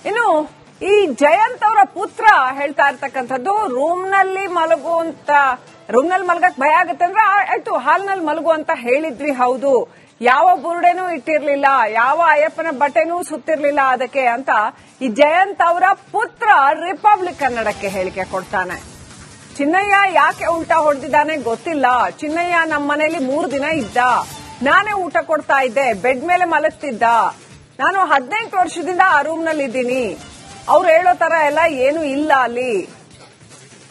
ಇನ್ನು ಈ ಜಯಂತ್ ಅವರ ಪುತ್ರ ಹೇಳ್ತಾ ಇರ್ತಕ್ಕಂಥದ್ದು ರೂಮ್ನಲ್ಲಿ ಮಲಗಕ್ ಭಯ ಆಗುತ್ತೆ ಅಂದ್ರೆ ಆಯ್ತು ಹಾಲ್ನಲ್ಲಿ ಮಲಗು ಅಂತ ಹೇಳಿದ್ವಿ. ಹೌದು, ಯಾವ ಬುರುಡೆನೂ ಇಟ್ಟಿರ್ಲಿಲ್ಲ, ಯಾವ ಅಯ್ಯಪ್ಪನ ಬಟ್ಟೆನೂ ಸುತ್ತಿರ್ಲಿಲ್ಲ ಅದಕ್ಕೆ ಅಂತ ಈ ಜಯಂತ್ ಅವರ ಪುತ್ರ ರಿಪಬ್ಲಿಕ್ ಕನ್ನಡಕ್ಕೆ ಹೇಳಿಕೆ ಕೊಡ್ತಾನೆ. ಚಿನ್ನಯ್ಯ ಯಾಕೆ ಉಲ್ಟಾ ಹೊಡೆದಿದ್ದಾನೆ ಗೊತ್ತಿಲ್ಲ. ಚಿನ್ನಯ್ಯ ನಮ್ಮ ಮನೆಯಲ್ಲಿ 3 ದಿನ ಇದ್ದ, ನಾನೇ ಊಟ ಕೊಡ್ತಾ ಇದ್ದೆ, ಬೆಡ್ ಮೇಲೆ ಮಲಗ್ತಿದ್ದ. ನಾನು 18 ವರ್ಷದಿಂದ ಆ ರೂಮ್ ನಲ್ಲಿ ಇದ್ದೀನಿ. ಅವ್ರು ಹೇಳೋ ತರ ಎಲ್ಲ ಏನು ಇಲ್ಲ ಅಲ್ಲಿ.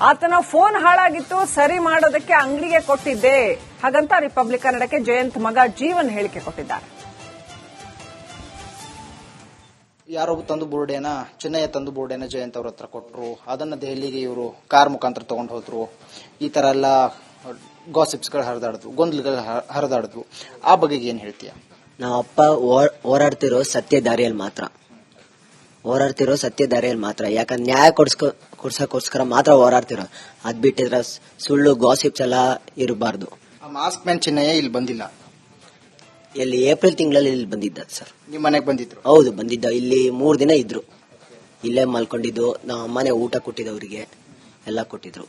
ಆತನ ಫೋನ್ ಹಾಳಾಗಿತ್ತು, ಸರಿ ಮಾಡೋದಕ್ಕೆ ಅಂಗಡಿಗೆ ಕೊಟ್ಟಿದ್ದೆ. ಹಾಗಂತ ರಿಪಬ್ಲಿಕ್ ಕನ್ನಡಕ್ಕೆ ಜಯಂತ್ ಮಗ ಜೀವನ್ ಹೇಳಿಕೆ ಕೊಟ್ಟಿದ್ದಾರೆ. ಯಾರೋ ತಂದು ಬೋರ್ಡೇನ ಚೆನ್ನಯ್ಯ ತಂದು ಬೋರ್ಡೇನ ಜಯಂತ್ ಅವ್ರ ಹತ್ರ ಕೊಟ್ಟರು. ಅದನ್ನ ದೆಹಲಿಗೆ ಇವರು ಕಾರ್ ಮುಖಾಂತರ ತಗೊಂಡು ಹೋದ್ರು. ಈ ತರ ಎಲ್ಲ ಗಾಸಿಪ್ಸ್ಗಳು ಹರಿದಾಡಿದ್ವು, ಗೊಂದಲಗಳು ಹರಿದಾಡಿದ್ವು. ಆ ಬಗ್ಗೆ ಏನ್ ಹೇಳ್ತೀಯ? ನಾವಪ್ಪ ಹೋರಾಡ್ತಿರೋ ಸತ್ಯ ದಾರಿಯಲ್ಲಿ ಮಾತ್ರ, ಯಾಕಂದ್ರೆ ನ್ಯಾಯ ಕೊಡ್ಸಕ್ಕೋಸ್ಕರ ಮಾತ್ರ ಹೋರಾಡ್ತಿರೋ. ಅದ್ ಬಿಟ್ಟಿದ್ರೆ ಸುಳ್ಳು ಗಾಸಿಪ್ಸ್ ಎಲ್ಲ ಇರಬಾರ್ದು. ಮಾಸ್ಕ್ ಮ್ಯಾನ್ ಚಿನ್ನಯ್ಯ ಇಲ್ಲಿ ಬಂದಿಲ್ಲ. ಇಲ್ಲಿ ಏಪ್ರಿಲ್ ತಿಂಗಳಲ್ಲಿ ಇಲ್ಲಿ ಬಂದಿದ್ದ ಸರ್. ನಿಮ್ ಮನೆಗೆ ಬಂದಿದ್ರು? ಹೌದು, ಬಂದಿದ್ದ. ಇಲ್ಲಿ 3 ದಿನ ಇದ್ರು. ಇಲ್ಲೇ ಮಲ್ಕೊಂಡಿದ್ದು. ನಮ್ಮ ಅಮ್ಮನೆ ಊಟ ಕೊಟ್ಟಿದ್ದವ್ರಿಗೆ ಎಲ್ಲ ಕೊಟ್ಟಿದ್ರು.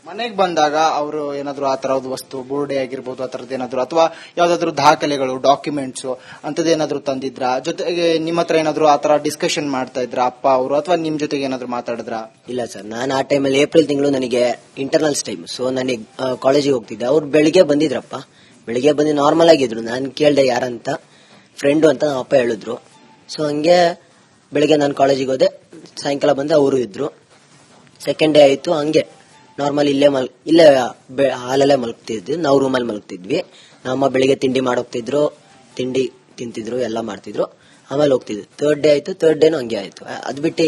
ಮನೆಗೆ ಬಂದಾಗ ಅವರು ಏನಾದ್ರು ಆ ತರದ್ ವಸ್ತು ಬೋರ್ಡೆ ಆಗಿರ್ಬೋದು, ಆ ತರದ್ ಏನಾದ್ರು ಅಥವಾ ಯಾವ್ದಾದ್ರು ದಾಖಲೆಗಳು, ಡಾಕ್ಯುಮೆಂಟ್ಸ್ ಅಂತದೇನಾದ್ರು ತಂದಿದ್ರ? ಜೊತೆಗೆ ನಿಮ್ಮ ಹತ್ರ ಏನಾದ್ರು ಆ ತರ ಡಿಸ್ಕಷನ್ ಮಾಡ್ತಾ ಇದ್ರ ಅಪ್ಪ ಅವರು, ಅಥವಾ ನಿಮ್ ಜೊತೆಗೆ ಏನಾದ್ರು ಮಾತಾಡಿದ್ರ? ಇಲ್ಲ ಸರ್, ನಾನು ಆ ಟೈಮಲ್ಲಿ ಏಪ್ರಿಲ್ ತಿಂಗಳು ನನಗೆ ಇಂಟರ್ನಲ್ಸ್ ಟೈಮ್, ಸೊ ನನಗೆ ಕಾಲೇಜಿಗೆ ಹೋಗ್ತಿದ್ದೆ. ಅವ್ರು ಬೆಳಿಗ್ಗೆ ಬಂದಿದ್ರಪ್ಪ. ಬೆಳಿಗ್ಗೆ ಬಂದು ನಾರ್ಮಲ್ ಆಗಿದ್ರು. ನಾನು ಕೇಳ್ದೆ ಯಾರಂತ, ಫ್ರೆಂಡು ಅಂತ ನಮ್ಮ ಅಪ್ಪ ಹೇಳಿದ್ರು. ಸೊ ಹಂಗೆ ಬೆಳಿಗ್ಗೆ ನಾನು ಕಾಲೇಜಿಗೆ ಹೋದೆ, ಸಾಯಂಕಾಲ ಬಂದು ಅವರು ಇದ್ರು. ಸೆಕೆಂಡ್ ಡೇ ಆಯ್ತು. ಹಂಗೆ ನಾರ್ಮಲ್ ಇಲ್ಲೇ ಹಾಲಲ್ಲೇ ಮಲಗ್ತಿದ್ವಿ. ನಾವು ರೂಮಲ್ಲಿ ಮಲಗ್ತಿದ್ವಿ. ನಮ್ಮಮ್ಮ ಬೆಳಿಗ್ಗೆ ತಿಂಡಿ ಮಾಡೋಗ್ತಿದ್ರು, ತಿಂಡಿ ತಿಂತಿದ್ರು, ಎಲ್ಲ ಮಾಡ್ತಿದ್ರು. ಆಮೇಲೆ ಹೋಗ್ತಿದ್ವಿ. ಥರ್ಡ್ ಡೇ ಆಯ್ತು. ಥರ್ಡ್ ಡೇನು ಹಂಗೆ ಆಯ್ತು. ಅದ್ ಬಿಟ್ಟು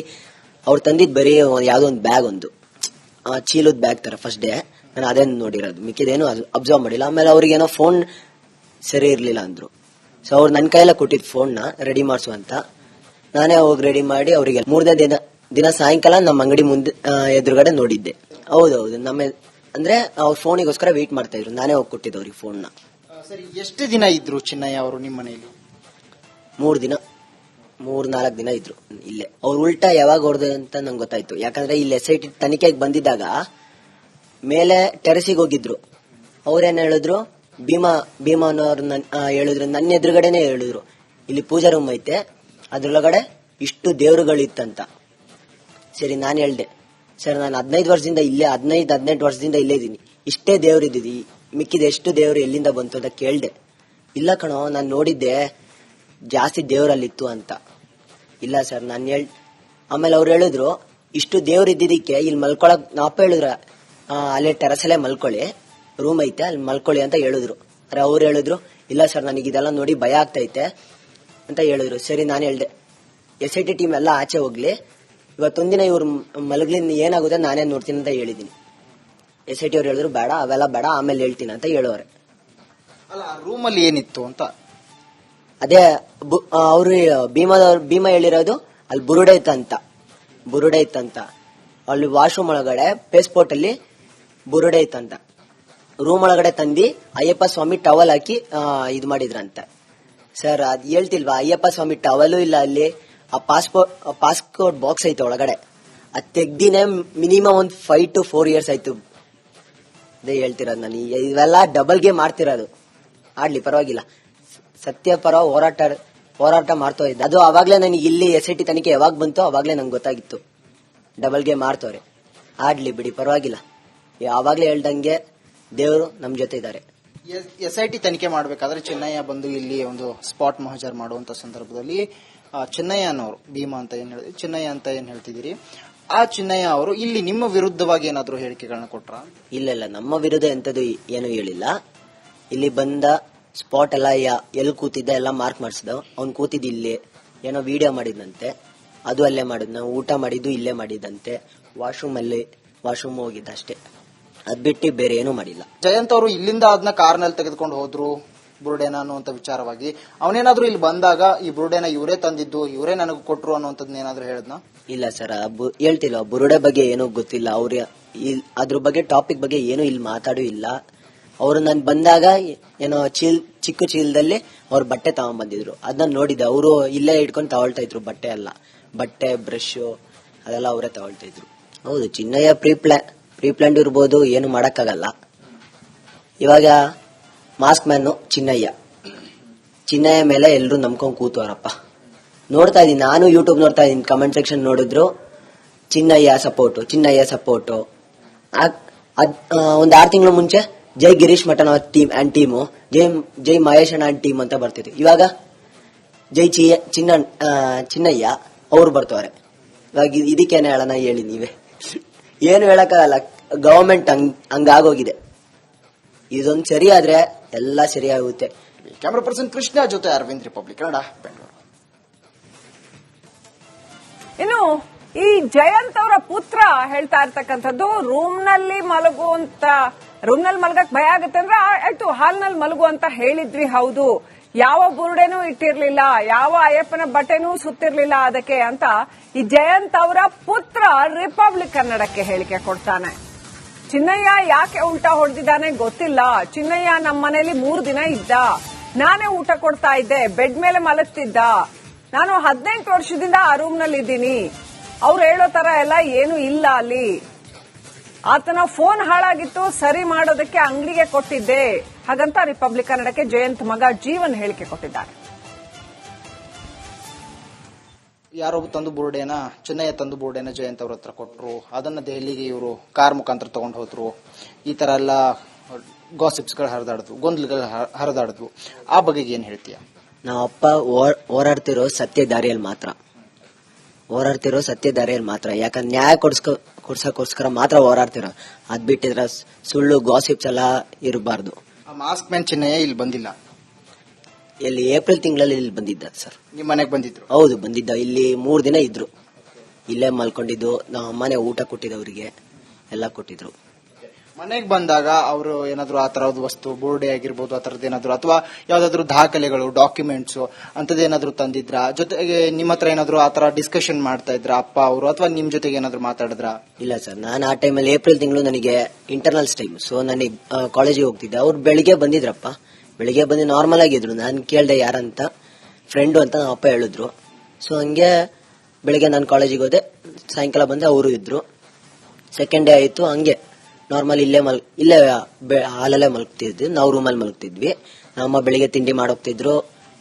ಅವ್ರು ತಂದಿದ್ ಬರೀ ಯಾವ್ದೋ ಒಂದು ಬ್ಯಾಗ್, ಒಂದು ಚೀಲದ ಬ್ಯಾಗ್ ತರ ಫಸ್ಟ್ ಡೇ ನಾನು ಅದೇನು ನೋಡಿರೋದು, ಮಿಕ್ಕಿದೇನು ಅಬ್ಸರ್ವ್ ಮಾಡಿಲ್ಲ. ಆಮೇಲೆ ಅವ್ರಿಗೇನೋ ಫೋನ್ ಸರಿ ಇರ್ಲಿಲ್ಲ ಅಂದ್ರು. ಸೊ ಅವ್ರು ನನ್ನ ಕೈಯೆಲ್ಲ ಕೊಟ್ಟಿದ್ ಫೋನ್ ನ ರೆಡಿ ಮಾಡಿಸು ಅಂತ. ನಾನೇ ಹೋಗಿ ರೆಡಿ ಮಾಡಿ ಅವರಿಗೆ 3ನೇ ದಿನ ಸಾಯಂಕಾಲ ನಮ್ಮ ಅಂಗಡಿ ಮುಂದೆ ಎದುರುಗಡೆ ನೋಡಿದ್ದೆ. ಹೌದೌದು, ಅಂದ್ರೆ ಅವ್ರ ಫೋನಿಗೋಸ್ಕರ ವೇಟ್ ಮಾಡ್ತಾ ಇದ್ರು. ನಾನೇ ಹೋಗಿ ಕೊಟ್ಟಿದ್ದೆ ಅವ್ರಿಗೆ ಫೋನ್ ನ. ಸರಿ, ಎಷ್ಟು ದಿನ ಇದ್ರು ಚಿನ್ನಯ್ಯ ಅವರು ನಿಮ್ಮ ಮನೆಯಲ್ಲಿ? 3-4 ದಿನ ಇದ್ರು ಇಲ್ಲೇ. ಅವ್ರು ಉಲ್ಟಾ ಯಾವಾಗ ಹೊಡೆದ ಅಂತ ನಂಗೆ ಗೊತ್ತಾಯ್ತು. ಯಾಕಂದ್ರೆ ಇಲ್ಲಿ SIT ತನಿಖೆಗೆ ಬಂದಿದ್ದಾಗ ಮೇಲೆ ಟೆರೆಸಿಗೆ ಹೋಗಿದ್ರು. ಅವ್ರೇನ್ ಹೇಳಿದ್ರು, ಭೀಮಾನವ್ರು ಹೇಳಿದ್ರು, ನನ್ನ ಎದುರುಗಡೆನೆ ಹೇಳಿದ್ರು, ಇಲ್ಲಿ ಪೂಜಾ ರೂಮ್ ಐತೆ, ಅದ್ರೊಳಗಡೆ ಇಷ್ಟು ದೇವರುಗಳಿತ್ತಂತ. ಸರಿ, ನಾನು ಹೇಳ್ದೆ, ಸರ್ ನಾನು 15 ವರ್ಷದಿಂದ ಇಲ್ಲೇ, 18 ವರ್ಷದಿಂದ ಇಲ್ಲೇ ಇದೀನಿ, ಇಷ್ಟೇ ದೇವ್ರು ಇದ್ದಿದಿ, ಮಿಕ್ಕಿದ ಎಷ್ಟು ದೇವ್ರು ಎಲ್ಲಿಂದ ಬಂತು ಅಂತ ಕೇಳ್ದೆ. ಇಲ್ಲ ಕಣೋ, ನಾನು ನೋಡಿದ್ದೆ ಜಾಸ್ತಿ ದೇವರಲ್ಲಿತ್ತು ಅಂತ. ಇಲ್ಲ ಸರ್ ನಾನು ಆಮೇಲೆ ಅವ್ರು ಹೇಳಿದ್ರು, ಇಷ್ಟು ದೇವ್ರು ಇದ್ದಿದ್ದಕ್ಕೆ ಇಲ್ಲಿ ಮಲ್ಕೊಳಕ್ ನಾಪ ಹೇಳಿದ್ರ, ಅಲ್ಲೇ ಟೆರಸಲ್ಲೇ ಮಲ್ಕೊಳ್ಳಿ, ರೂಮ್ ಐತೆ ಅಲ್ಲಿ ಮಲ್ಕೊಳ್ಳಿ ಅಂತ ಹೇಳಿದ್ರು. ಅರೆ ಅವ್ರು ಹೇಳಿದ್ರು, ಇಲ್ಲ ಸರ್ ನನಗೆ ಇದೆಲ್ಲ ನೋಡಿ ಭಯ ಆಗ್ತೈತೆ ಅಂತ ಹೇಳಿದ್ರು. ಸರಿ, ನಾನು ಹೇಳ್ದೆ, SIT ಟೀಮ್ ಎಲ್ಲ ಆಚೆ ಹೋಗ್ಲಿ, ಇವತ್ತೊಂದಿನ ಇವ್ರು ಮಲಗ್ಲಿ, ಏನಾಗುತ್ತೆ ನಾನೇ ನೋಡ್ತೀನಿ ಅಂತ ಹೇಳಿದೀನಿ. SIT ಅವ್ರು ಹೇಳಿದ್ರು, ಬೇಡ ಅವೆಲ್ಲ ಬೇಡ, ಆಮೇಲೆ ಹೇಳ್ತೀನಿ ಅಂತ ಹೇಳೋರೆ. ಅಲ್ಲ, ರೂಮಲ್ಲಿ ಏನಿತ್ತು ಅಂತ? ಅದೇ ಅವ್ರು ಭೀಮಾ ಹೇಳಿರೋದು, ಅಲ್ಲಿ ಬುರುಡೆ ಇತ್ತಂತ. ಅಲ್ಲಿ ವಾಶ್ರೂಮ್ ಒಳಗಡೆ ಪೇಸ್ಪೋರ್ಟ್ ಅಲ್ಲಿ ಬುರುಡೆ ಇತ್ತಂತ. ರೂಮ್ ಒಳಗಡೆ ತಂದಿ ಅಯ್ಯಪ್ಪ ಸ್ವಾಮಿ ಟವಲ್ ಹಾಕಿ ಇದು ಮಾಡಿದ್ರಂತ. ಸರ್ ಅದ್ ಹೇಳ್ತಿಲ್ವಾ, ಅಯ್ಯಪ್ಪ ಸ್ವಾಮಿ ಟವಲು ಇಲ್ಲ ಅಲ್ಲಿ. ಆ ಪಾಸ್ಪೋರ್ಟ್ ಬಾಕ್ಸ್ ಐತೆ ಒಳಗಡೆ, ಅದ್ ತೆಗ್ದಿನೇ ಮಿನಿಮಮ್ ಒಂದು 5 to 4 years ಆಯ್ತು. ಅದೇ ಹೇಳ್ತಿರೋದು ನಾನು, ಇವೆಲ್ಲ ಡಬಲ್ ಗೇಮ್ ಮಾಡ್ತಿರೋದು. ಆಡ್ಲಿ ಪರವಾಗಿಲ್ಲ, ಸತ್ಯ ಪರ ಹೋರಾಟ ಮಾಡ್ತಾ ಇದ್ದೆ. ಅದು ಅವಾಗ್ಲೇ ನನಗೆ ಇಲ್ಲಿ SIT ತನಿಖೆ ಯಾವಾಗ ಬಂತು ಅವಾಗ್ಲೇ ನಂಗೆ ಗೊತ್ತಾಗಿತ್ತು, ಡಬಲ್ ಗೇಮ್ ಮಾಡ್ತವ್ರೆ. ಆಡ್ಲಿ ಬಿಡಿ, ಪರವಾಗಿಲ್ಲ. ಅವಾಗ್ಲೇ ಹೇಳ್ದಂಗೆ ದೇವರು ನಮ್ ಜೊತೆ ಇದ್ದಾರೆ. SIT ತನಿಖೆ ಮಾಡ್ಬೇಕಾದ್ರೆ ಚಿನ್ನಯ್ಯ ಬಂದು ಇಲ್ಲಿ ಒಂದು ಸ್ಪಾಟ್ ಮಹಜರ್ ಮಾಡುವಂತ ಸಂದರ್ಭದಲ್ಲಿ ಚಿನ್ನಯ್ಯ ಅನ್ನೋರು, ಭೀಮಾ ಅಂತ ಏನ್ ಹೇಳಿದ್ರಿ, ಚಿನ್ನಯ್ಯ ಅಂತ ಏನ್ ಹೇಳ್ತಿದ್ದೀರಿ, ಆ ಚಿನ್ನಯ್ಯ ಅವರು ಇಲ್ಲಿ ನಿಮ್ಮ ವಿರುದ್ಧವಾಗಿ ಏನಾದ್ರು ಹೇಳಿಕೆಗಳನ್ನ ಕೊಟ್ರ? ಇಲ್ಲ, ನಮ್ಮ ವಿರುದ್ಧ ಎಂತದ್ದು ಏನು ಹೇಳಿಲ್ಲ. ಇಲ್ಲಿ ಬಂದ ಸ್ಪಾಟ್ ಎಲ್ಲ ಎಲ್ಲಿ ಕೂತಿದ್ದ ಎಲ್ಲ ಮಾರ್ಕ್ ಮಾಡಿಸಿದ. ಅವ್ನು ಕೂತಿದ್ದು ಇಲ್ಲಿ, ಏನೋ ವಿಡಿಯೋ ಮಾಡಿದಂತೆ, ಅದು ಅಲ್ಲೇ ಮಾಡಿದ್. ನಾವು ಊಟ ಮಾಡಿದ್ದು ಇಲ್ಲೇ ಮಾಡಿದಂತೆ. ವಾಶ್ರೂಮ್ ಹೋಗಿದ್ದ ಅಷ್ಟೇ, ಅದ್ ಬಿಟ್ಟು ಬೇರೆ ಏನೂ ಮಾಡಿಲ್ಲ. ಜಯಂತ್ ಅವರು ಇಲ್ಲಿಂದ ಅದನ್ನ ಕಾರ್ನಲ್ಲಿ ತೆಗೆದುಕೊಂಡು ಹೋದ್ರು ಬುರುಡೆನ ಅನ್ನುವಂತ ವಿಚಾರವಾಗಿ. ಅವನೇನಾದ್ರೂ ಇಲ್ಲಿ ಬಂದಾಗ ಈ ಬುರುಡೆನ ಇವರೇ ತಂದಿದ್ದು, ಇವರೇ ನನಗೆ ಕೊಟ್ರು ಅನ್ನುವಂಥದ್ದು ಏನಾದ್ರು ಹೇಳಿದ್ನ? ಇಲ್ಲ ಸರ್, ಹೇಳ್ತಿಲ್ಲ. ಬುರುಡೆ ಬಗ್ಗೆ ಏನೂ ಗೊತ್ತಿಲ್ಲ. ಅದ್ರ ಬಗ್ಗೆ ಟಾಪಿಕ್ ಬಗ್ಗೆ ಏನು ಇಲ್ಲಿ ಮಾತಾಡೂ ಇಲ್ಲ. ಅವರು ನಾನು ಬಂದಾಗ ಏನೋ ಚಿಕ್ಕ ಚೀಲದಲ್ಲಿ ಅವ್ರ ಬಟ್ಟೆ ತಗೊಂಡ್ಬಂದಿದ್ರು. ಅದನ್ನ ನೋಡಿದ್ದೆ. ಅವರು ಇಲ್ಲೇ ಇಟ್ಕೊಂಡು ತಗೊಳ್ತಾ ಇದ್ರು ಬಟ್ಟೆ ಎಲ್ಲ, ಬಟ್ಟೆ ಬ್ರಷ್ ಅದೆಲ್ಲ ಅವರೇ ತಗೊಳ್ತಾ ಇದ್ರು. ಹೌದು, ಚಿನ್ನಯ್ಯ ಪ್ರೀಪ್ಲಾಂಡ್ ಇರ್ಬೋದು, ಏನು ಮಾಡಕ್ಕಾಗಲ್ಲ. ಇವಾಗ ಮಾಸ್ಕ್ ಮ್ಯಾನು ಚಿನ್ನಯ್ಯ ಮೇಲೆ ಎಲ್ಲರೂ ನಂಬ್ಕೊಂಡ್ ಕೂತವರಪ್ಪ. ನೋಡ್ತಾ ಇದೀನಿ, ನಾನು ಯೂಟ್ಯೂಬ್ ನೋಡ್ತಾ ಇದೀನಿ, ಕಮೆಂಟ್ ಸೆಕ್ಷನ್ ನೋಡಿದ್ರು ಚಿನ್ನಯ್ಯ ಸಪೋರ್ಟು. ಒಂದ್ 6 ತಿಂಗಳ ಮುಂಚೆ ಜೈ ಗಿರೀಶ್ ಮಠನ್ ಅವ್ರ ಟೀಮು, ಜೈ ಮಹೇಶ್ ಅಣ್ಣ ಟೀಮ್ ಅಂತ ಬರ್ತಿದ್ರು. ಇವಾಗ ಜೈ ಚಿನ್ನಯ್ಯ ಅವ್ರು ಬರ್ತವ್ರೆ. ಇವಾಗ ಇದಕ್ಕೇನೆ ಹೇಳೋಣ ಹೇಳಿ ನೀವೇ. ಏನು ಹೇಳಕ್ಕಾಗಲ್ಲ, ಗವರ್ಮೆಂಟ್ ಹಂಗಾಗೋಗಿದೆ. ಇದೊಂದು ಸರಿ ಆದ್ರೆ ಎಲ್ಲ ಸರಿ ಆಗುತ್ತೆ. ಕ್ಯಾಮರಾ ಪರ್ಸನ್ ಕೃಷ್ಣ ಜೊತೆ ಅರವಿಂದ್, ರಿಪಬ್ಲಿಕ್ ಕನ್ನಡ, ಬೆಂಗಳೂರು. ಇನ್ನು ಈ ಜಯಂತ್ ಅವರ ಪುತ್ರ ಹೇಳ್ತಾ ಇರ್ತಕ್ಕಂಥದ್ದು ರೂಮ್ನಲ್ಲಿ ಮಲಗಕ್ ಭಯ ಆಗುತ್ತೆ ಅಂದ್ರೆ ಆಯ್ತು ಹಾಲ್ನಲ್ಲಿ ಮಲಗು ಅಂತ ಹೇಳಿದ್ವಿ. ಹೌದು, ಯಾವ ಬುರುಡೆನೂ ಇಟ್ಟಿರ್ಲಿಲ್ಲ, ಯಾವ ಅಯ್ಯಪ್ಪನ ಬಟ್ಟೆನೂ ಸುತ್ತಿರ್ಲಿಲ್ಲ ಅದಕ್ಕೆ ಅಂತ ಈ ಜಯಂತ್ ಅವರ ಪುತ್ರ ರಿಪಬ್ಲಿಕ್ ಕನ್ನಡಕ್ಕೆ ಹೇಳಿಕೆ ಕೊಡ್ತಾನೆ. ಚಿನ್ನಯ್ಯ ಯಾಕೆ ಉಲ್ಟಾ ಹೊಡೆದಿದ್ದಾನೆ ಗೊತ್ತಿಲ್ಲ. ಚಿನ್ನಯ್ಯ ನಮ್ಮ ಮನೇಲಿ 3 ದಿನ ಇದ್ದ, ನಾನೇ ಊಟ ಕೊಡ್ತಾ ಇದ್ದೆ, ಬೆಡ್ ಮೇಲೆ ಮಲಗ್ತಿದ್ದ. ನಾನು 18 ವರ್ಷದಿಂದ ಆ ರೂಮ್ ನಲ್ಲಿ ಇದ್ದೀನಿ. ಅವ್ರು ಹೇಳೋ ತರ ಎಲ್ಲ ಏನು ಇಲ್ಲ ಅಲ್ಲಿ. ಆತನ ಫೋನ್ ಹಾಳಾಗಿತ್ತು, ಸರಿ ಮಾಡೋದಕ್ಕೆ ಅಂಗಡಿಗೆ ಕೊಟ್ಟಿದ್ದೆ. ಹಾಗಂತ ರಿಪಬ್ಲಿಕ್ ಕನ್ನಡಕ್ಕೆ ಜಯಂತ್ ಮಗ ಜೀವನ್ ಹೇಳಿಕೆ ಕೊಟ್ಟಿದ್ದಾರೆ. ಯಾರೋ ತಂದು ಬೋರ್ಡೇನ ಚಿನ್ನಯ್ಯ ತಂದು ಬೋರ್ಡೇನ ಜಯಂತ್ ಅವ್ರ ಹತ್ರ ಕೊಟ್ರು. ಅದನ್ನ ದೆಹಲಿಗೆ ಇವರು ಕಾರ್ ಮುಖಾಂತರ ತಗೊಂಡು ಹೋದ್ರು. ಈ ತರ ಎಲ್ಲ ಗಾಸಿಪ್ಸ್ಗಳು ಹರಿದಾಡಿದ್ವು, ಗೊಂದಲಗಳು ಹರಿದಾಡಿದ್ವು. ಆ ಬಗೆಗೆ ಏನ್ ಹೇಳ್ತೀಯ? ನಾವಪ್ಪ ಹೋರಾಡ್ತಿರೋ ಸತ್ಯ ದಾರಿಯಲ್ಲಿ ಮಾತ್ರ. ಯಾಕಂದ್ರೆ ನ್ಯಾಯ ಕೊಡ್ಸಕ್ಕೋಸ್ಕರ ಮಾತ್ರ ಹೋರಾಡ್ತಿರೋ. ಅದ್ ಬಿಟ್ಟಿದ್ರ ಸುಳ್ಳು ಗಾಸಿಪ್ಸ್ ಎಲ್ಲ ಇರಬಾರ್ದು. ಮಾಸ್ಕ್ ಮ್ಯಾನ್ ಚಿನ್ನಯ್ಯ ಇಲ್ಲಿ ಬಂದಿಲ್ಲ. ಇಲ್ಲಿ ಏಪ್ರಿಲ್ ತಿಂಗಳಲ್ಲಿ ಇಲ್ಲಿ ಬಂದಿದ್ದ ಸರ್. ನಿಮ್ ಮನೆಗೆ ಬಂದಿದ್ರು? ಹೌದು, ಬಂದಿದ್ದ. ಇಲ್ಲಿ 3 ದಿನ ಇದ್ರು. ಇಲ್ಲೇ ಮಲ್ಕೊಂಡಿದ್ದು. ನಮ್ಮ ಅಮ್ಮನೆ ಊಟ ಕೊಟ್ಟಿದ್ದವ್ರಿಗೆ ಎಲ್ಲ ಕೊಟ್ಟಿದ್ರು. ಮನೆಗೆ ಬಂದಾಗ ಅವರು ಏನಾದ್ರು ಆ ತರದ್ ವಸ್ತು ಬೋರ್ಡೆ ಆಗಿರ್ಬೋದು, ಆ ತರದ್ ಏನಾದ್ರು, ಅಥವಾ ಯಾವ್ದಾದ್ರು ದಾಖಲೆಗಳು, ಡಾಕ್ಯುಮೆಂಟ್ಸ್ ಅಂತದೇನಾದ್ರು ತಂದಿದ್ರ? ಜೊತೆಗೆ ನಿಮ್ಮ ಹತ್ರ ಏನಾದ್ರು ಆ ತರ ಡಿಸ್ಕಷನ್ ಮಾಡ್ತಾ ಇದ್ರ ಅಪ್ಪ ಅವರು, ಅಥವಾ ನಿಮ್ ಜೊತೆಗೆ ಏನಾದ್ರು ಮಾತಾಡಿದ್ರ? ಇಲ್ಲ ಸರ್, ನಾನು ಆ ಟೈಮಲ್ಲಿ ಏಪ್ರಿಲ್ ತಿಂಗಳು ನನಗೆ ಇಂಟರ್ನಲ್ಸ್ ಟೈಮ್. ಸೊ ನನಗೆ ಕಾಲೇಜಿಗೆ ಹೋಗ್ತಿದ್ದೆ. ಅವ್ರು ಬೆಳಿಗ್ಗೆ ಬಂದಿದ್ರಪ್ಪ. ಬೆಳಿಗ್ಗೆ ಬಂದು ನಾರ್ಮಲ್ ಆಗಿದ್ರು. ನಾನು ಕೇಳ್ದೆ ಯಾರಂತ, ಫ್ರೆಂಡು ಅಂತ ನಮ್ಮ ಅಪ್ಪ ಹೇಳಿದ್ರು. ಸೊ ಹಂಗೆ ಬೆಳಿಗ್ಗೆ ನಾನು ಕಾಲೇಜಿಗೆ ಹೋದೆ, ಸಾಯಂಕಾಲ ಬಂದೆ, ಅವರು ಇದ್ರು. ಸೆಕೆಂಡ್ ಡೇ ಆಯ್ತು. ಹಂಗೆ ನಾರ್ಮಲ್ ಇಲ್ಲೇ ಹಾಲಲ್ಲೇ ಮಲಗ್ತಿದ್ವಿ. ನಾವು ರೂಮಲ್ಲಿ ಮಲಗ್ತಿದ್ವಿ. ನಮ್ಮಮ್ಮ ಬೆಳಿಗ್ಗೆ ತಿಂಡಿ ಮಾಡೋಗ್ತಿದ್ರು,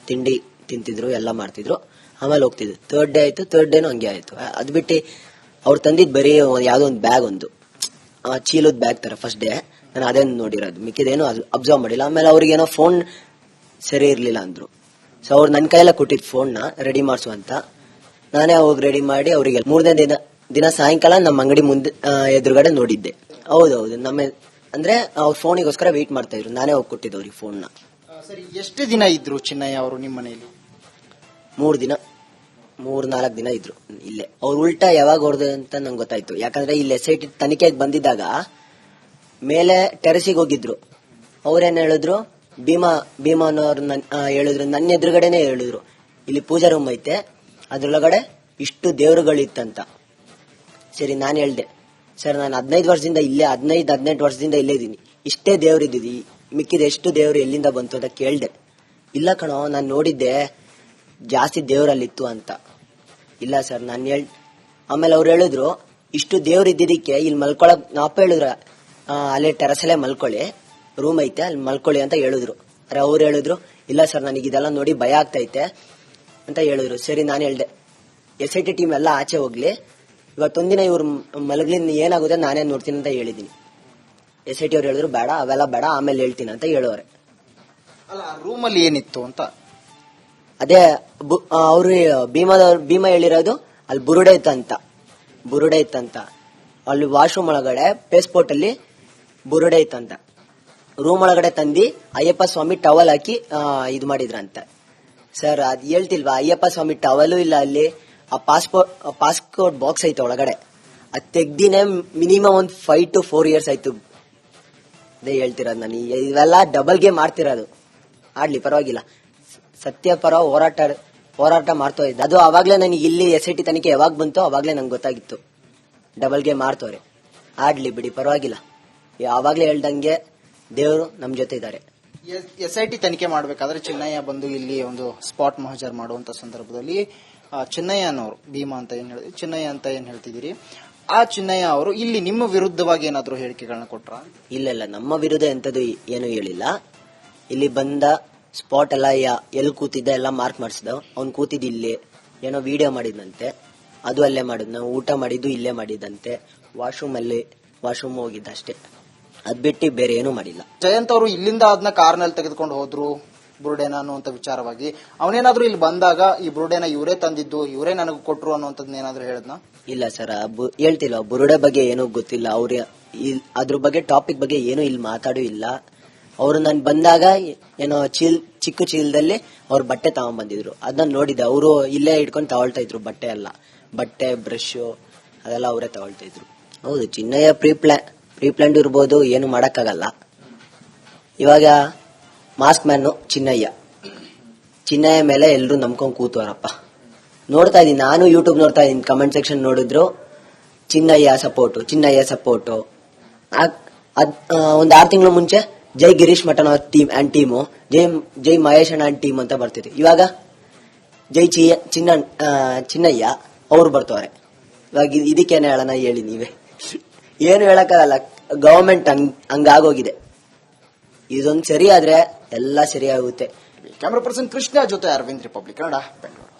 ತಿಂಡಿ ತಿಂತಿದ್ರು, ಎಲ್ಲ ಮಾಡ್ತಿದ್ರು. ಆಮೇಲೆ ಹೋಗ್ತಿದ್ವಿ. ಥರ್ಡ್ ಡೇ ಆಯ್ತು. ಥರ್ಡ್ ಡೇನು ಹಂಗೆ ಆಯ್ತು. ಅದ್ ಬಿಟ್ಟು ಅವ್ರು ತಂದಿದ್ ಬರೀ ಯಾವ್ದೋ ಒಂದು ಬ್ಯಾಗ್, ಒಂದು ಚೀಲದ ಬ್ಯಾಗ್ ತರ. ಫಸ್ಟ್ ಡೇ ನಾನು ಅದೇನು ನೋಡಿರೋದು, ಮಿಕ್ಕಿದೇನು ಅಬ್ಸರ್ವ್ ಮಾಡಿಲ್ಲ. ಆಮೇಲೆ ಅವ್ರಿಗೇನೋ ಫೋನ್ ಸರಿ ಇರ್ಲಿಲ್ಲ ಅಂದ್ರು. ಸೊ ಅವ್ರು ನನ್ನ ಕೈಯೆಲ್ಲ ಕೊಟ್ಟಿದ್ ಫೋನ್ ನ ರೆಡಿ ಮಾಡ್ಸು ಅಂತ. ನಾನೇ ಹೋಗಿ ರೆಡಿ ಮಾಡಿ ಅವರಿಗೆ 3ನೇ ದಿನ ಸಾಯಂಕಾಲ ನಮ್ಮ ಅಂಗಡಿ ಮುಂದೆ ಎದುರುಗಡೆ ನೋಡಿದ್ದೆ. ಹೌದೌದು, ಅಂದ್ರೆ ಅವ್ರ ಫೋನಿಗೋಸ್ಕರ ವೇಟ್ ಮಾಡ್ತಾ ಇದ್ರು. ನಾನೇ ಹೋಗಿ ಕೊಟ್ಟಿದ್ದೆ ಅವ್ರಿಗೆ ಫೋನ್ ನ. ಸರಿ, ಎಷ್ಟು ದಿನ ಇದ್ರು ಚಿನ್ನಯ್ಯ ಅವರು ನಿಮ್ಮ ಮನೆಯಲ್ಲಿ? 3-4 ದಿನ ಇದ್ರು ಇಲ್ಲೇ. ಅವ್ರು ಉಲ್ಟಾ ಯಾವಾಗ ಹೊಡೆದ ಅಂತ ನಂಗೆ ಗೊತ್ತಾಯ್ತು. ಯಾಕಂದ್ರೆ ಇಲ್ಲಿ SIT ತನಿಖೆಗೆ ಬಂದಿದ್ದಾಗ ಮೇಲೆ ಟೆರೆಸಿಗೆ ಹೋಗಿದ್ರು. ಅವ್ರೇನ್ ಹೇಳಿದ್ರು, ಭೀಮಾನವ್ರು ಹೇಳಿದ್ರು, ನನ್ನ ಎದುರುಗಡೆನೆ ಹೇಳಿದ್ರು, ಇಲ್ಲಿ ಪೂಜಾ ರೂಮ್ ಐತೆ, ಅದ್ರೊಳಗಡೆ ಇಷ್ಟು ದೇವರುಗಳಿತ್ತಂತ. ಸರಿ, ನಾನು ಹೇಳ್ದೆ, ಸರ್ ನಾನು 15 ವರ್ಷದಿಂದ ಇಲ್ಲೇ, 18 ವರ್ಷದಿಂದ ಇಲ್ಲೇ ಇದೀನಿ, ಇಷ್ಟೇ ದೇವ್ರು ಇದ್ದೀವಿ, ಮಿಕ್ಕಿದ ಎಷ್ಟು ದೇವ್ರು ಎಲ್ಲಿಂದ ಬಂತು ಅಂತ ಕೇಳ್ದೆ. ಇಲ್ಲ ಕಣೋ, ನಾನು ನೋಡಿದ್ದೆ ಜಾಸ್ತಿ ದೇವ್ರಲ್ಲಿತ್ತು ಅಂತ. ಇಲ್ಲ ಸರ್ ನಾನು ಆಮೇಲೆ ಅವ್ರು ಹೇಳಿದ್ರು, ಇಷ್ಟು ದೇವ್ರು ಇದ್ದಿದ್ದಕ್ಕೆ ಇಲ್ಲಿ ಮಲ್ಕೊಳಕ್ ನಾಪ ಹೇಳಿದ್ರು, ಅಲ್ಲೇ ಟೆರಸಲ್ಲೇ ಮಲ್ಕೊಳ್ಳಿ, ರೂಮ್ ಐತೆ ಅಲ್ಲಿ ಮಲ್ಕೊಳ್ಳಿ ಅಂತ ಹೇಳಿದ್ರು. ಅರೆ ಅವ್ರು ಹೇಳಿದ್ರು, ಇಲ್ಲ ಸರ್ ನನಗೆ ಇದೆಲ್ಲ ನೋಡಿ ಭಯ ಆಗ್ತೈತೆ ಅಂತ ಹೇಳಿದ್ರು. ಸರಿ, ನಾನು ಹೇಳ್ದೆ, SIT ಟೀಮ್ ಎಲ್ಲ ಆಚೆ ಹೋಗ್ಲಿ, ಇವತ್ತೊಂದಿನ ಇವ್ರು ಮಲಗ್ಲಿ, ಏನಾಗುತ್ತೆ ನಾನೇ ನೋಡ್ತೀನಿ ಅಂತ ಹೇಳಿದೀನಿ. SIT ಅವ್ರು ಹೇಳಿದ್ರು, ಬೇಡ ಅವೆಲ್ಲ ಬೇಡ, ಆಮೇಲೆ ಹೇಳ್ತೀನಿ ಅಂತ ಹೇಳೋರೆ. ಅಲ್ಲ, ರೂಮಲ್ಲಿ ಏನಿತ್ತು ಅಂತ? ಅದೇ ಅವ್ರು ಭೀಮಾ ಹೇಳಿರೋದು, ಅಲ್ಲಿ ಬುರುಡೆ ಇತ್ತಂತ. ಅಲ್ಲಿ ವಾಶ್ರೂಮ್ ಒಳಗಡೆ ಪೇಸ್ಪೋರ್ಟ್ ಅಲ್ಲಿ ಬುರುಡೆ ಇತ್ತಂತ. ರೂಮ್ ಒಳಗಡೆ ತಂದಿ ಅಯ್ಯಪ್ಪ ಸ್ವಾಮಿ ಟವಲ್ ಹಾಕಿ ಇದು ಮಾಡಿದ್ರಂತ. ಸರ್ ಅದ್ ಹೇಳ್ತಿಲ್ವಾ, ಅಯ್ಯಪ್ಪ ಸ್ವಾಮಿ ಟವಲು ಇಲ್ಲ ಅಲ್ಲಿ. ಆ ಪಾಸ್ಪೋರ್ಟ್ ಬಾಕ್ಸ್ ಐತೆ ಒಳಗಡೆ, ಅದ್ ತೆಗ್ದಿನೇ ಮಿನಿಮಮ್ ಒಂದು 5 to 4 years ಆಯ್ತು. ಅದೇ ಹೇಳ್ತಿರೋದು ನಾನು, ಇವೆಲ್ಲ ಡಬಲ್ ಗೇಮ್ ಮಾಡ್ತಿರೋದು. ಆಡ್ಲಿ ಪರವಾಗಿಲ್ಲ, ಸತ್ಯ ಪರ ಹೋರಾಟ ಮಾಡ್ತಾ ಇದ್ದೆ. ಅದು ಅವಾಗ್ಲೇ ನನಗೆ ಇಲ್ಲಿ SIT ತನಿಖೆ ಯಾವಾಗ ಬಂತೋ ಅವಾಗ್ಲೇ ನಂಗೆ ಗೊತ್ತಾಗಿತ್ತು, ಡಬಲ್ ಗೇಮ್ ಮಾಡ್ತವ್ರೆ. ಆಡ್ಲಿ ಬಿಡಿ, ಪರವಾಗಿಲ್ಲ. ಅವಾಗ್ಲೇ ಹೇಳ್ದಂಗೆ ದೇವರು ನಮ್ ಜೊತೆ ಇದ್ದಾರೆ. SIT ತನಿಖೆ ಮಾಡಬೇಕಾದ್ರೆ ಚಿನ್ನಯ್ಯ ಬಂದು ಇಲ್ಲಿ ಒಂದು ಸ್ಪಾಟ್ ಮಹಜರ್ ಮಾಡುವಂತ ಸಂದರ್ಭದಲ್ಲಿ ಚಿನ್ನಯ್ಯ ಅನ್ನೋರು ಭೀಮಾ ಅಂತ ಚಿನ್ನಯ್ಯ ಅಂತ ಏನ್ ಹೇಳ್ತಿದ್ದೀರಿ, ಆ ಚಿನ್ನಯ್ಯ ಅವರು ಇಲ್ಲಿ ನಿಮ್ಮ ವಿರುದ್ಧವಾಗಿ ಏನಾದ್ರು ಹೇಳಿಕೆಗಳನ್ನ ಕೊಟ್ರ? ಇಲ್ಲ, ನಮ್ಮ ವಿರುದ್ಧ ಎಂತದ್ದು ಏನು ಹೇಳಿಲ್ಲ. ಇಲ್ಲಿ ಬಂದ ಸ್ಪಾಟ್ ಎಲ್ಲ ಎಲ್ಲಿ ಕೂತಿದ್ದ ಎಲ್ಲ ಮಾರ್ಕ್ ಮಾಡಿಸಿದ. ಅವ್ನು ಕೂತಿದ್ ಇಲ್ಲಿ ಏನೋ ವಿಡಿಯೋ ಮಾಡಿದಂತೆ, ಅದು ಅಲ್ಲೇ ಮಾಡಿದ್. ನಾವು ಊಟ ಮಾಡಿದ್ದು ಇಲ್ಲೇ ಮಾಡಿದಂತೆ, ವಾಶ್ರೂಮ್ ಹೋಗಿದ್ದ ಅಷ್ಟೇ. ಅದ್ ಬಿಟ್ಟು ಬೇರೆ ಏನೂ ಮಾಡಿಲ್ಲ. ಜಯಂತ್ ಅವರು ಇಲ್ಲಿಂದ ಅದನ್ನ ಕಾರ್ನಲ್ಲಿ ತೆಗೆದುಕೊಂಡು ಹೋದ್ರು ಬುರುಡೆನ ಅನ್ನುವಂತ ವಿಚಾರವಾಗಿ. ಅವನೇನಾದ್ರೂ ಇಲ್ಲಿ ಬಂದಾಗ ಈ ಬುರುಡೆನ ಇವರೇ ತಂದಿದ್ದು, ಇವರೇ ನನಗೆ ಕೊಟ್ರು ಅನ್ನುವಂಥದ್ದು ಏನಾದ್ರು ಹೇಳದ್ನ? ಇಲ್ಲ ಸರ್, ಹೇಳ್ತಿಲ್ಲ. ಬುರುಡೆ ಬಗ್ಗೆ ಏನೂ ಗೊತ್ತಿಲ್ಲ. ಅವ್ರ ಅದ್ರ ಬಗ್ಗೆ ಟಾಪಿಕ್ ಬಗ್ಗೆ ಏನು ಇಲ್ಲಿ ಮಾತಾಡೂ ಇಲ್ಲ. ಅವರು ನಾನು ಬಂದಾಗ ಏನೋ ಚಿಕ್ಕ ಚೀಲದಲ್ಲಿ ಅವ್ರ ಬಟ್ಟೆ ತಗೊಂಡ್ಬಂದಿದ್ರು. ಅದನ್ನ ನೋಡಿದ್ದೆ. ಅವರು ಇಲ್ಲೇ ಇಟ್ಕೊಂಡು ತಗೊಳ್ತಾ ಇದ್ರು ಬಟ್ಟೆ ಬ್ರಷ್ ಅದೆಲ್ಲ ಅವರೇ ತಗೊಳ್ತಾ ಇದ್ರು. ಹೌದು, ಚಿನ್ನಯ್ಯ ಪ್ರೀಪ್ಲಾಂಡ್ ಇರ್ಬೋದು, ಏನು ಮಾಡಕ್ಕಾಗಲ್ಲ. ಇವಾಗ ಮಾಸ್ಕ್ ಮ್ಯಾನ್ ಚಿನ್ನಯ್ಯ ಮೇಲೆ ಎಲ್ರು ನಂಬ್ಕೊಂಡ್ ಕೂತವರಪ್ಪ. ನೋಡ್ತಾ ಇದೀನಿ, ನಾನು ಯೂಟ್ಯೂಬ್ ನೋಡ್ತಾ ಇದೀನಿ. ಕಮೆಂಟ್ ಸೆಕ್ಷನ್ ನೋಡಿದ್ರು ಚಿನ್ನಯ್ಯ ಸಪೋರ್ಟು. ಒಂದ್ 6 ತಿಂಗಳು ಮುಂಚೆ ಜೈ ಗಿರೀಶ್ ಮಠನ್ ಅವ್ರ ಟೀಮು, ಜೈ ಮಹೇಶ್ ಅಣ್ಣ ಟೀಮ್ ಅಂತ ಬರ್ತಿದೆ. ಇವಾಗ ಜೈ ಚಿನ್ನಯ್ಯ ಅವ್ರು ಬರ್ತವ್ರೆ. ಇವಾಗ ಇದಕ್ಕೇನೆ ಹೇಳೋಣ ಹೇಳಿ ನೀವೇ. ಏನು ಹೇಳಕ್ಕಾಗಲ್ಲ, ಗವರ್ಮೆಂಟ್ ಹಂಗಾಗೋಗಿದೆ. ಇದೊಂದು ಸರಿ ಆದ್ರೆ ಎಲ್ಲ ಸರಿ ಆಗುತ್ತೆ. ಕ್ಯಾಮರಾ ಪರ್ಸನ್ ಕೃಷ್ಣ ಜೊತೆ ಅರವಿಂದ್, ರಿಪಬ್ಲಿಕ್ ಕನ್ನಡ, ಬೆಂಗಳೂರು.